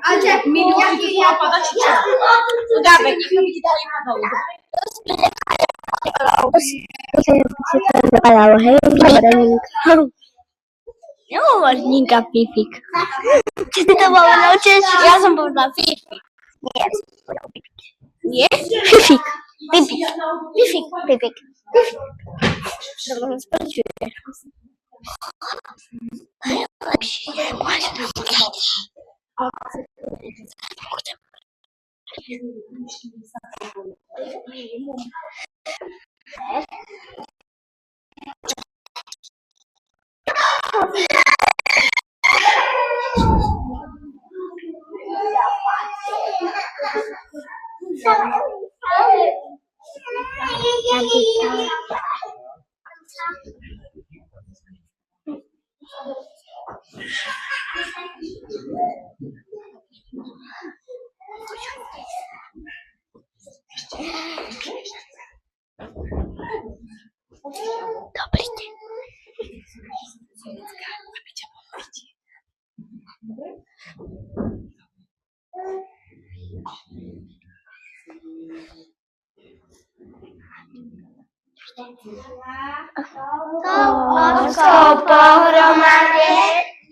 A milióny to pada či čo? No dávej, nech to vidí dalej padalo. Nehovorníka Fifik. Či ty to bol naučíš? Ja som povedal Fifik. Nie, ja som povedal Fifik. Nie? Fifik. Fifik. Fifik. Fifik. Dobro nás počuje. Najlepší je môj Dobrý deň. Ocko pohromade,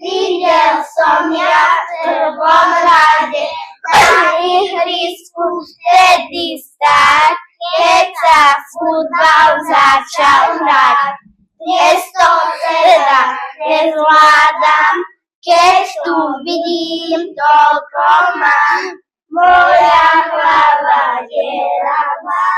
videl som ja v prvom rade, na ihrisku vtedy stáť, keď sa futbal začal hrať. Dnes to teda nezvládam, keď tu vidím toľko mám, moja hlava je ľava.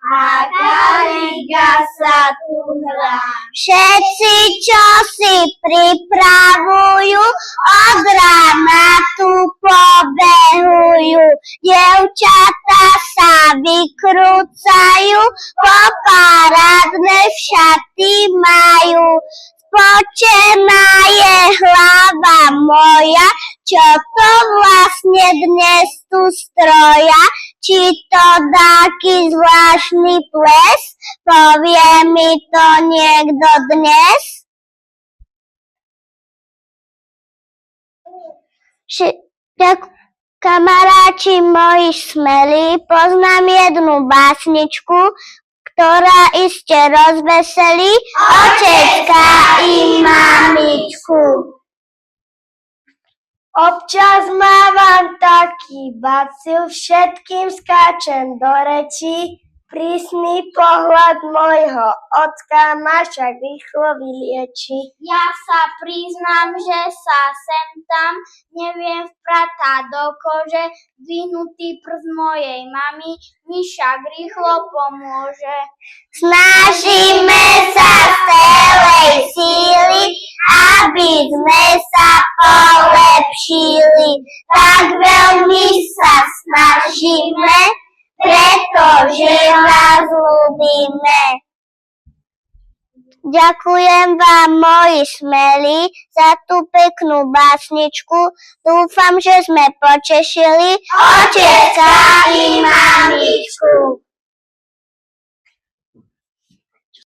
Aká liga sa tu hrá? Všetci, čo si pripravujú, od rána tu pobehujú. Dievčatá sa vykrúcajú, poparádne šaty majú. Spočená je hlava moja, čo to vlastne dnes tu stroja? Či to dáky zvláštny ples? Povie mi to niekto dnes? Kamaráči moji smelí, poznám jednu básničku, ktorá iste rozveselí otecka i mamičku. Občas mávam taký bacil, všetkým skáčem do rečí, prísny pohľad môjho ocka ma však rýchlo vylieči. Ja sa priznám, že sa sem tam neviem vpratať do kože, dvihnutý prst mojej mamy mi však rýchlo pomôže. Snažíme sa z celej síly, aby sme sa polepšili. Tak veľmi sa snažíme, pretože vás ľúbime. Ďakujem vám, moji smelí, za tú peknú básničku. Dúfam, že sme potešili otecka i mamičku.